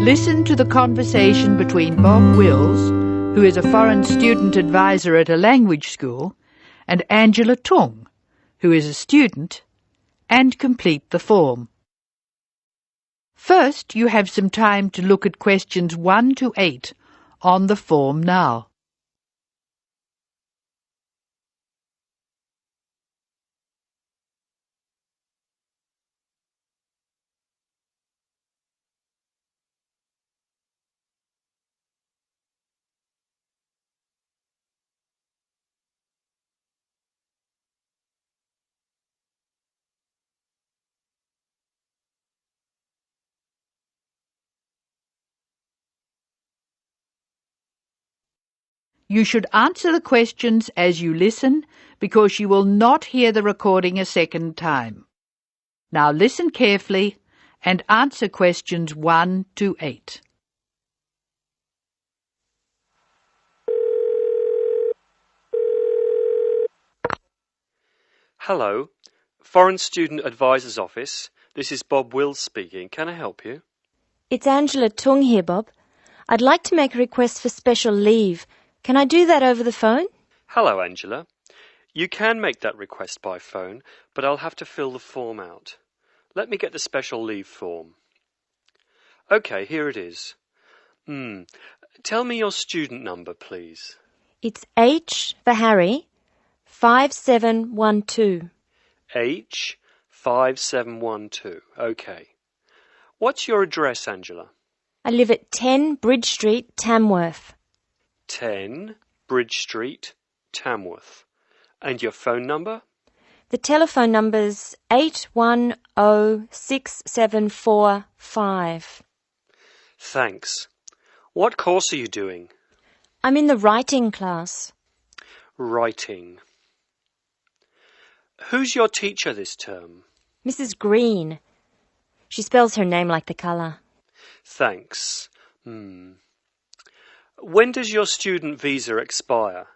Listen to the conversation between Bob Wills, who is a foreign student advisor at a language school, and Angela Tung, who is a student, and complete the form. First, you have some time to look at questions 1 to 8 on the form now. You should answer the questions as you listen because you will not hear the recording a second time. Now listen carefully and answer questions 1 to 8. Hello, Foreign Student Advisor's Office. This is Bob Wills speaking. Can I help you? It's Angela Tung here, Bob. I'd like to make a request for special leave. Can I do that over the phone? Hello, Angela. You can make that request by phone, but I'll have to fill the form out. Let me get the special leave form. OK, here it is. Tell me your student number, please. It's H for Harry, 5712. H5712. OK. What's your address, Angela? I live at 10 Bridge Street, Tamworth. 10 Bridge Street, Tamworth. And your phone number? The telephone number's 8106745. Thanks. What course are you doing? I'm in the writing class. Writing. Who's your teacher this term? Mrs. Green. She spells her name like the colour. Thanks. When does your student visa expire?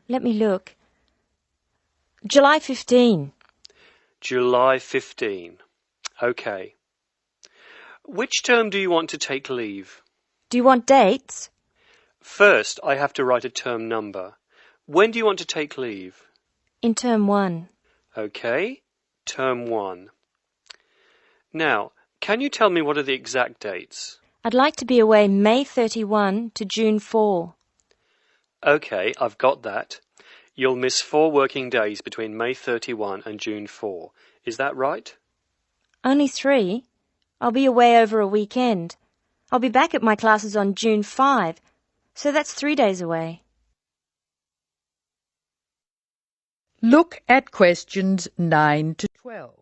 Let me look. July 15. July 15. OK. Which term do you want to take leave? Do you want dates? First, I have to write a term number. When do you want to take leave? In term 1. OK. Term 1. Now, can you tell me what are the exact dates? I'd like to be away May 31 to June 4. OK, I've got that. You'll miss 4 working days between May 31 and June 4. Is that right? Only 3. I'll be away over a weekend. I'll be back at my classes on June 5, so that's 3 days away. Look at questions 9 to 12.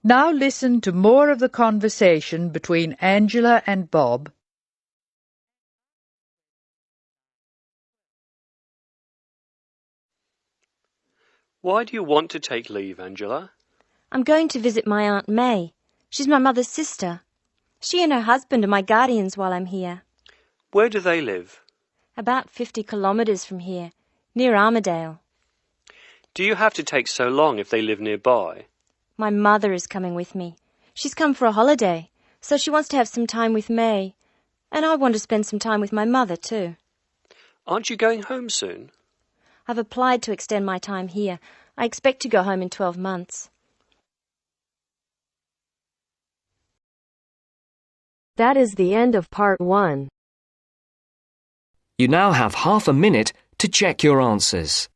Now listen to more of the conversation between Angela and Bob. Why do you want to take leave, Angela? I'm going to visit my Aunt May. She's my mother's sister. She and her husband are my guardians while I'm here. Where do they live? About 50 kilometres from here, near Armadale. Do you have to take so long if they live nearby? My mother is coming with me. She's come for a holiday, so she wants to have some time with May. And I want to spend some time with my mother too. Aren't you going home soon? I've applied to extend my time here. I expect to go home in 12 months. That is the end of part 1. You now have half a minute to check your answers.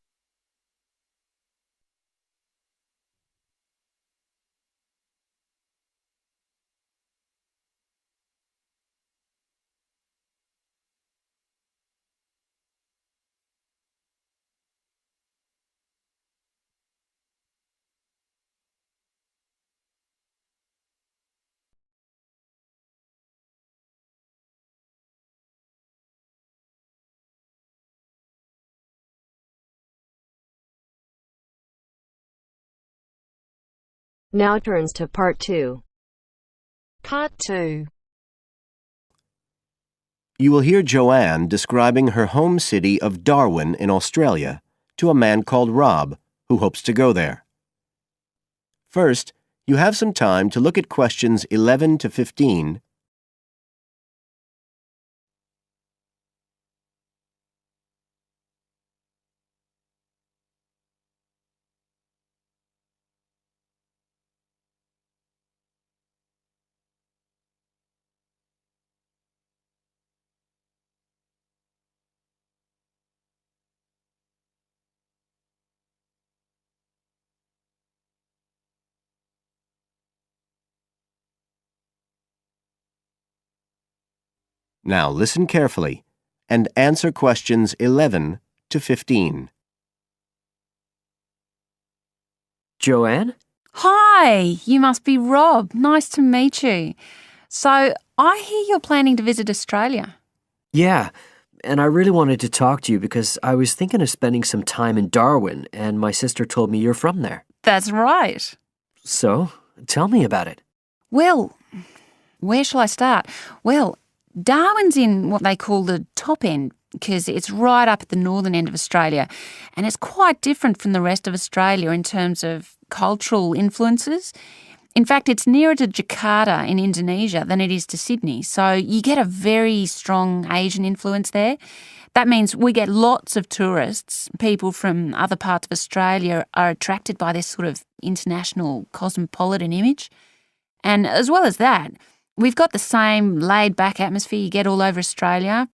Now turns to part 2. Part 2. You will hear Joanne describing her home city of Darwin in Australia. to a man called Rob, who hopes to go there. First, you have some time to look at questions 11 to 15. Now listen carefully and answer questions 11 to 15. Joanne? Hi, you must be Rob. Nice to meet you. So, I hear you're planning to visit Australia. Yeah, and I really wanted to talk to you because I was thinking of spending some time in Darwin, and my sister told me you're from there. That's right. So, tell me about it. Well, where shall I start? Well, Darwin's in what they call the top end because it's right up at the northern end of Australia, and it's quite different from the rest of Australia in terms of cultural influences. In fact, it's nearer to Jakarta in Indonesia than it is to Sydney, so you get a very strong Asian influence there. That means we get lots of tourists. People from other parts of Australia are attracted by this sort of international cosmopolitan image. And as well as that, we've got the same laid-back atmosphere you get all over Australia,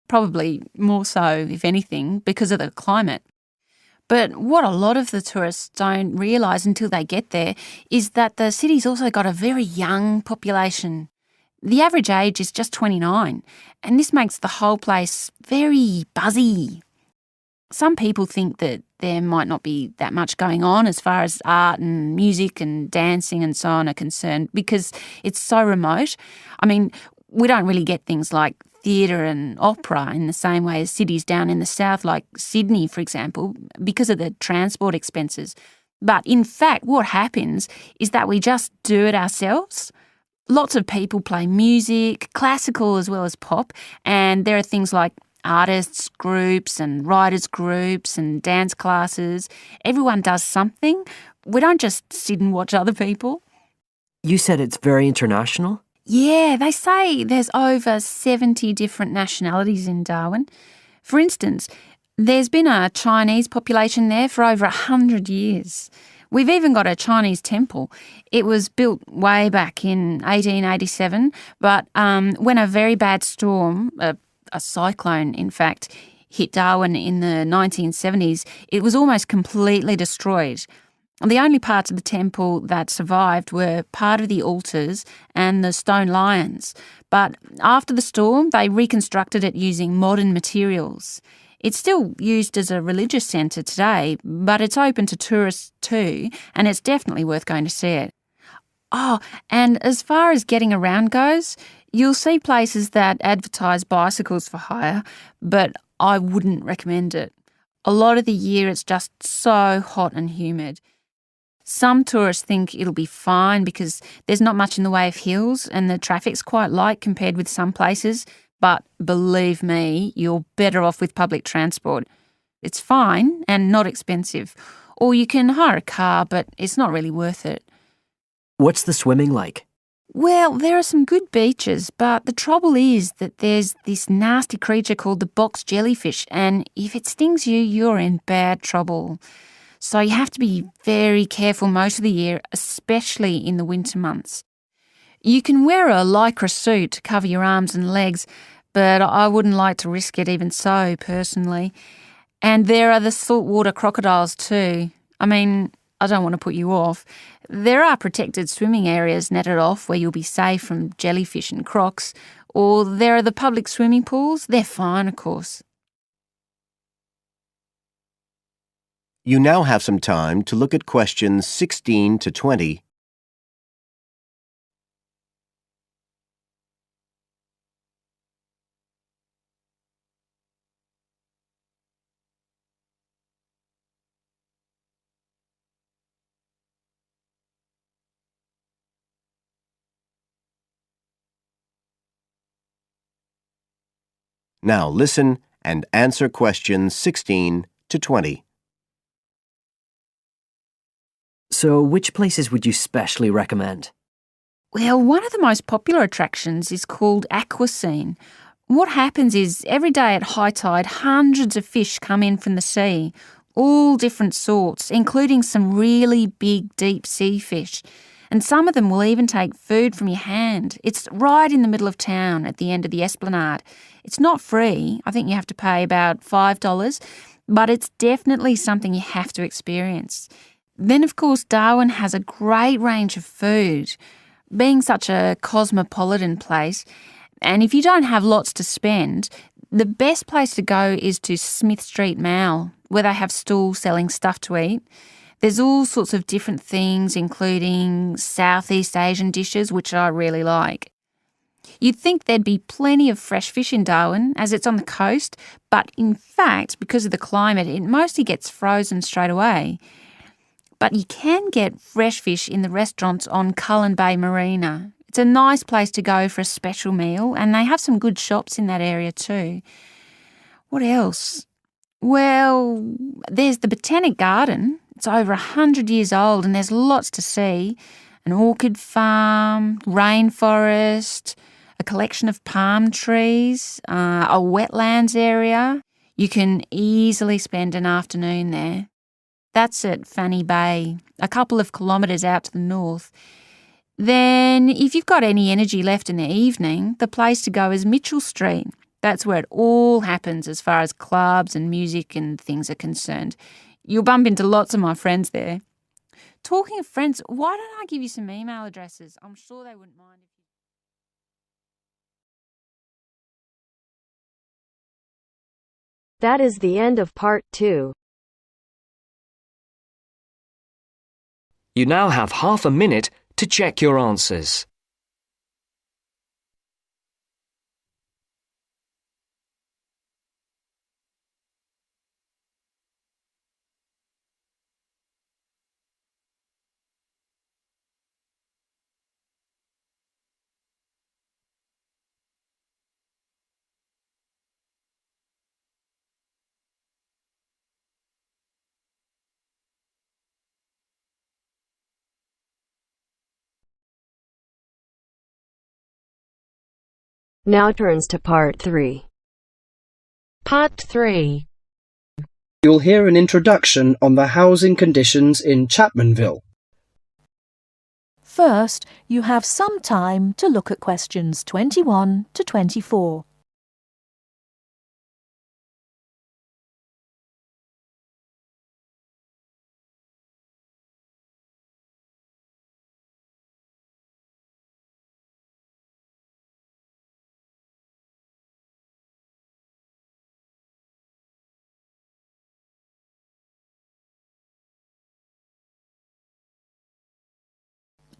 probably more so, if anything, because of the climate. But what a lot of the tourists don't realise until they get there is that the city's also got a very young population. The average age is just 29, and this makes the whole place very buzzy. Some people think that there might not be that much going on as far as art and music and dancing and so on are concerned because it's so remote. I mean, we don't really get things like theatre and opera in the same way as cities down in the south like Sydney, for example, because of the transport expenses. But in fact, what happens is that we just do it ourselves. Lots of people play music, classical as well as pop, and there are things like artists groups and writers groups and dance classes. Everyone does something. We don't just sit and watch other people. You said it's very international? Yeah, they say there's over 70 different nationalities in Darwin. For instance, there's been a Chinese population there for over 100 years. We've even got a Chinese temple. It was built way back in 1887, but when a very bad storm, a cyclone, in fact, hit Darwin in the 1970s, it was almost completely destroyed. The only parts of the temple that survived were part of the altars and the stone lions. But after the storm, they reconstructed it using modern materials. It's still used as a religious centre today, but it's open to tourists too, and it's definitely worth going to see it. Oh, and as far as getting around goes, you'll see places that advertise bicycles for hire, but I wouldn't recommend it. A lot of the year it's just so hot and humid. Some tourists think it'll be fine because there's not much in the way of hills and the traffic's quite light compared with some places, but believe me, you're better off with public transport. It's fine and not expensive. Or you can hire a car, but it's not really worth it. What's the swimming like? Well, there are some good beaches, but the trouble is that there's this nasty creature called the box jellyfish, and if it stings you, you're in bad trouble. So you have to be very careful most of the year, especially in the winter months. You can wear a lycra suit to cover your arms and legs, but I wouldn't like to risk it even so, personally. And there are the saltwater crocodiles too. I mean, I don't want to put you off. There are protected swimming areas netted off where you'll be safe from jellyfish and crocs, or there are the public swimming pools. They're fine, of course. You now have some time to look at questions 16 to 20. Now listen and answer questions 16 to 20. So which places would you specially recommend? Well, one of the most popular attractions is called Aquascene. What happens is every day at high tide, hundreds of fish come in from the sea, all different sorts, including some really big deep sea fish. And some of them will even take food from your hand. It's right in the middle of town at the end of the esplanade. It's not free. I think you have to pay about $5, but it's definitely something you have to experience. Then, of course, Darwin has a great range of food. Being such a cosmopolitan place, and if you don't have lots to spend, the best place to go is to Smith Street Mall, where they have stalls selling stuff to eat. There's all sorts of different things, including Southeast Asian dishes, which I really like. You'd think there'd be plenty of fresh fish in Darwin, as it's on the coast, but in fact, because of the climate, it mostly gets frozen straight away. But you can get fresh fish in the restaurants on Cullen Bay Marina. It's a nice place to go for a special meal, and they have some good shops in that area too. What else? Well, there's the Botanic Garden. It's over 100 years old and there's lots to see. An orchid farm, rainforest, a collection of palm trees, a wetlands area. You can easily spend an afternoon there. That's at Fanny Bay, a couple of kilometres out to the north. Then, if you've got any energy left in the evening, the place to go is Mitchell Street. That's where it all happens as far as clubs and music and things are concerned. You'll bump into lots of my friends there. Talking of friends, why don't I give you some email addresses? I'm sure they wouldn't mind. That is the end of part 2. You now have half a minute to check your answers. Now turns to part 3. Part 3. You'll hear an introduction on the housing conditions in Chapmanville. First, you have some time to look at questions 21 to 24.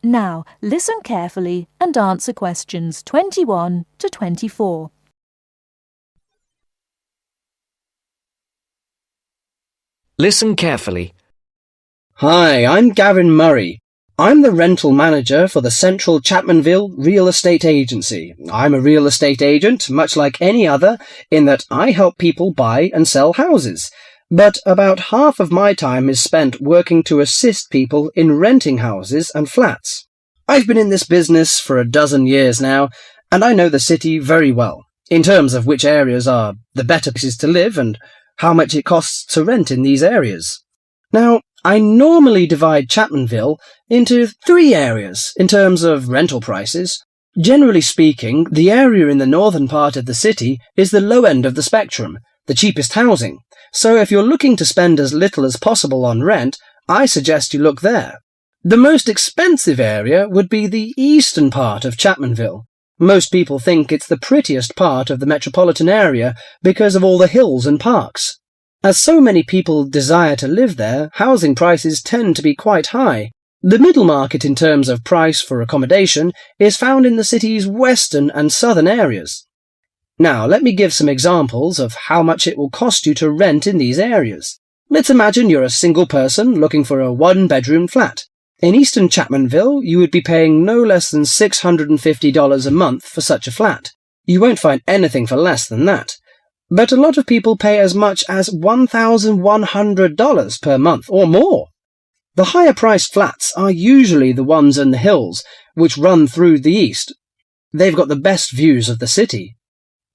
Now, listen carefully and answer questions 21 to 24. Listen carefully. Hi, I'm Gavin Murray. I'm the rental manager for the Central Chapmanville Real Estate Agency. I'm a real estate agent, much like any other, in that I help people buy and sell houses. But about half of my time is spent working to assist people in renting houses and flats. I've been in this business for a dozen years now, and I know the city very well, in terms of which areas are the better places to live and how much it costs to rent in these areas. Now, I normally divide Chapmanville into 3 areas in terms of rental prices. Generally speaking, the area in the northern part of the city is the low end of the spectrum, the cheapest housing. So if you're looking to spend as little as possible on rent, I suggest you look there. The most expensive area would be the eastern part of Chapmanville. Most people think it's the prettiest part of the metropolitan area because of all the hills and parks. As so many people desire to live there, housing prices tend to be quite high. The middle market in terms of price for accommodation is found in the city's western and southern areas. Now, let me give some examples of how much it will cost you to rent in these areas. Let's imagine you're a single person looking for a 1-bedroom flat. In eastern Chapmanville, you would be paying no less than $650 a month for such a flat. You won't find anything for less than that. But a lot of people pay as much as $1,100 per month or more. The higher-priced flats are usually the ones in the hills, which run through the east. They've got the best views of the city.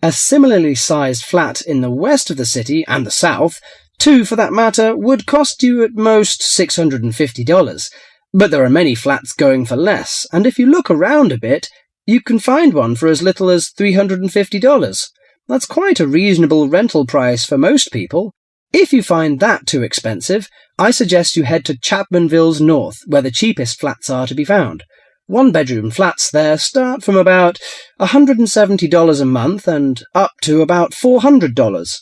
A similarly sized flat in the west of the city and the south, two for that matter, would cost you at most $650. But there are many flats going for less, and if you look around a bit, you can find one for as little as $350. That's quite a reasonable rental price for most people. If you find that too expensive, I suggest you head to Chapmanville's north, where the cheapest flats are to be found. One-bedroom flats there start from about $170 a month and up to about $400.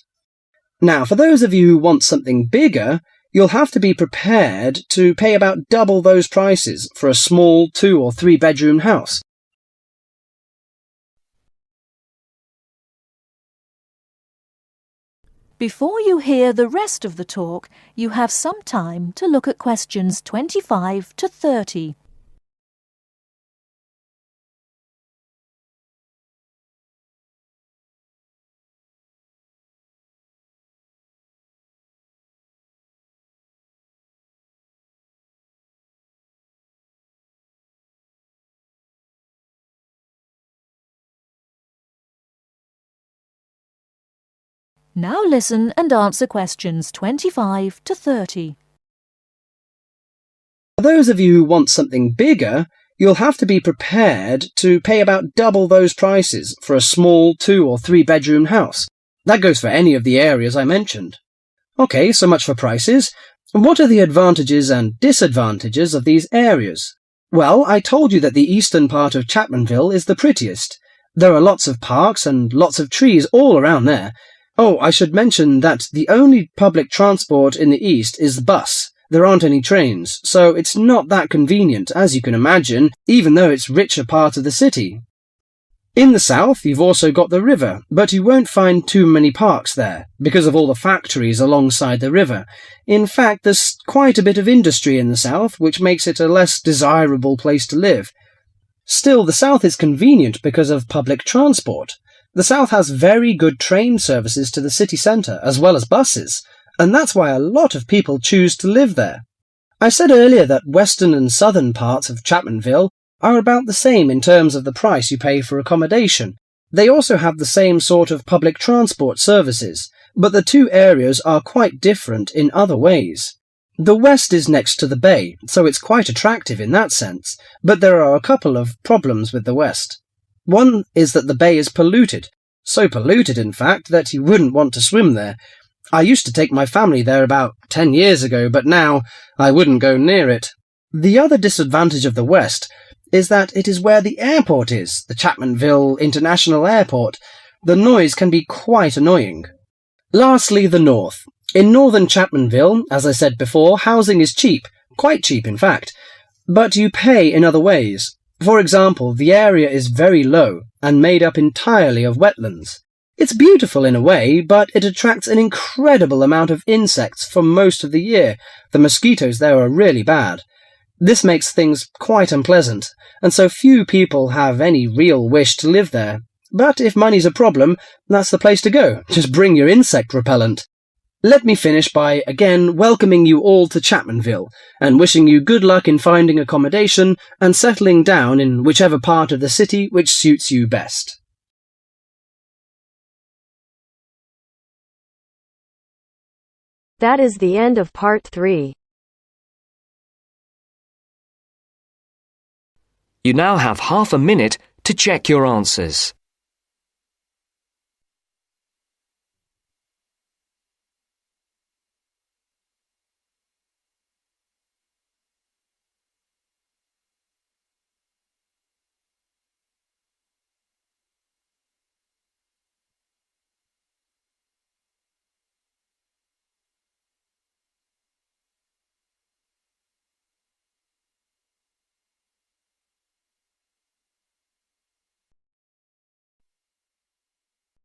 Now, for those of you who want something bigger, you'll have to be prepared to pay about double those prices for a small 2- or 3-bedroom house. Before you hear the rest of the talk, you have some time to look at questions 25 to 30. Now listen and answer questions 25 to 30. For those of you who want something bigger, you'll have to be prepared to pay about double those prices for a small 2- or 3-bedroom house. That goes for any of the areas I mentioned. Okay, so much for prices. What are the advantages and disadvantages of these areas? Well, I told you that the eastern part of Chapmanville is the prettiest. There are lots of parks and lots of trees all around there. Oh, I should mention that the only public transport in the east is the bus. There aren't any trains, so it's not that convenient, as you can imagine, even though it's richer part of the city. In the south, you've also got the river, but you won't find too many parks there, because of all the factories alongside the river. In fact, there's quite a bit of industry in the south, which makes it a less desirable place to live. Still, the south is convenient because of public transport. The south has very good train services to the city centre, as well as buses, and that's why a lot of people choose to live there. I said earlier that western and southern parts of Chapmanville are about the same in terms of the price you pay for accommodation. They also have the same sort of public transport services, but the two areas are quite different in other ways. The west is next to the bay, so it's quite attractive in that sense, but there are a couple of problems with the west. One is that the bay is polluted, so polluted in fact that you wouldn't want to swim there. I used to take my family there about 10 years ago, but now I wouldn't go near it. The other disadvantage of the west is that it is where the airport is, the Chapmanville International Airport. The noise can be quite annoying. Lastly, the north. In northern Chapmanville, as I said before, housing is cheap, quite cheap in fact, but you pay in other ways. For example, the area is very low and made up entirely of wetlands. It's beautiful in a way, but it attracts an incredible amount of insects for most of the year. The mosquitoes there are really bad. This makes things quite unpleasant, and so few people have any real wish to live there. But if money's a problem, that's the place to go. Just bring your insect repellent. Let me finish by again welcoming you all to Chapmanville and wishing you good luck in finding accommodation and settling down in whichever part of the city which suits you best. That is the end of part 3. You now have half a minute to check your answers.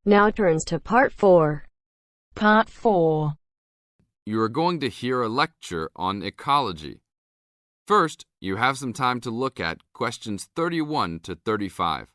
Now turns to part 4. Part 4. You are going to hear a lecture on ecology. First, you have some time to look at questions 31 to 35.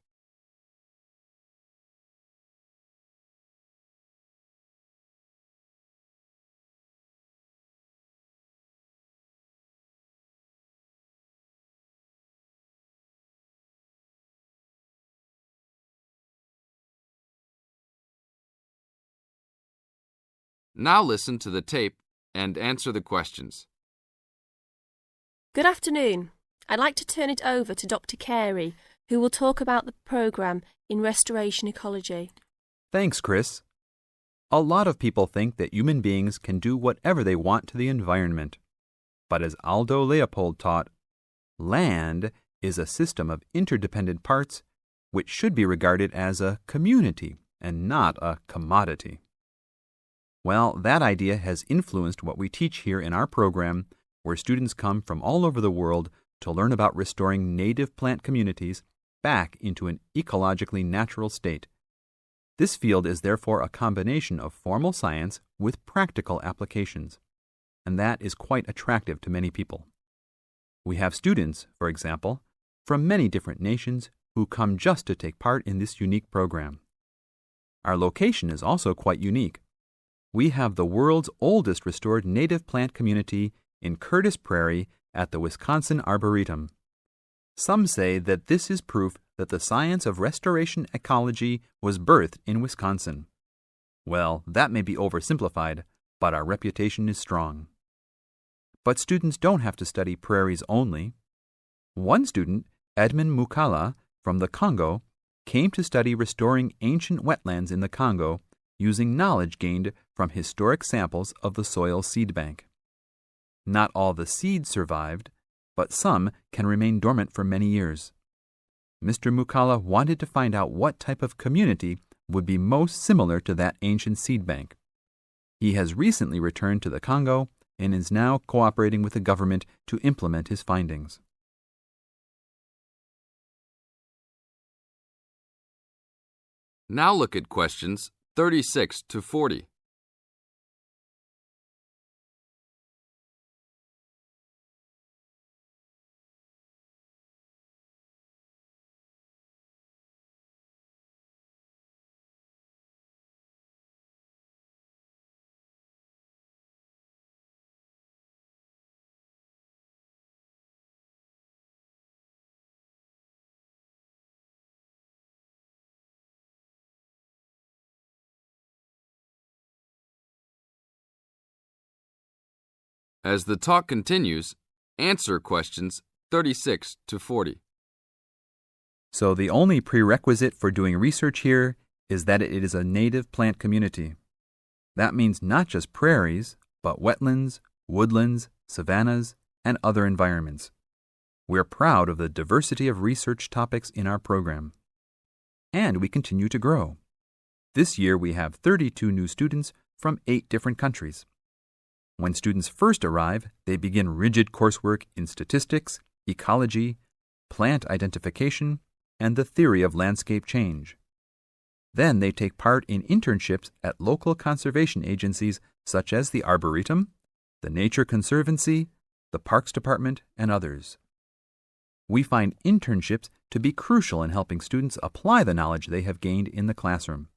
Now listen to the tape and answer the questions. Good afternoon. I'd like to turn it over to Dr. Carey, who will talk about the programme in restoration ecology. Thanks, Chris. A lot of people think that human beings can do whatever they want to the environment. But as Aldo Leopold taught, land is a system of interdependent parts which should be regarded as a community and not a commodity. Well, that idea has influenced what we teach here in our program, where students come from all over the world to learn about restoring native plant communities back into an ecologically natural state. This field is therefore a combination of formal science with practical applications, and that is quite attractive to many people. We have students, for example, from many different nations who come just to take part in this unique program. Our location is also quite unique. We have the world's oldest restored native plant community in Curtis Prairie at the Wisconsin Arboretum. Some say that this is proof that the science of restoration ecology was birthed in Wisconsin. Well, that may be oversimplified, but our reputation is strong. But students don't have to study prairies only. One student, Edmund Mukala from the Congo, came to study restoring ancient wetlands in the Congo using knowledge gained from historic samples of the soil seed bank. Not all the seeds survived, but some can remain dormant for many years. Mr. Mukala wanted to find out what type of community would be most similar to that ancient seed bank. He has recently returned to the Congo and is now cooperating with the government to implement his findings. Now look at questions 36 to 40. As the talk continues, answer questions 36 to 40. So the only prerequisite for doing research here is that it is a native plant community. That means not just prairies, but wetlands, woodlands, savannas, and other environments. We're proud of the diversity of research topics in our program. And we continue to grow. This year we have 32 new students from 8 different countries. When students first arrive, they begin rigid coursework in statistics, ecology, plant identification, and the theory of landscape change. Then they take part in internships at local conservation agencies such as the Arboretum, the Nature Conservancy, the Parks Department, and others. We find internships to be crucial in helping students apply the knowledge they have gained in the classroom.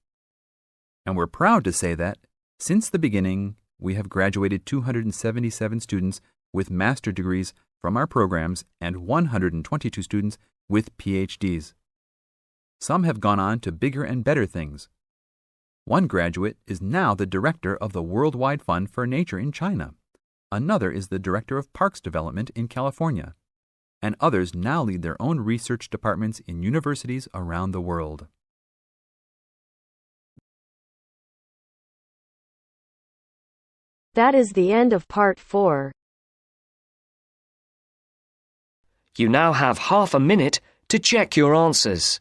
And we're proud to say that, since the beginning, we have graduated 277 students with master degrees from our programs and 122 students with PhDs. Some have gone on to bigger and better things. One graduate is now the director of the Worldwide Fund for Nature in China. Another is the director of Parks Development in California. And others now lead their own research departments in universities around the world. That is the end of part 4. You now have half a minute to check your answers.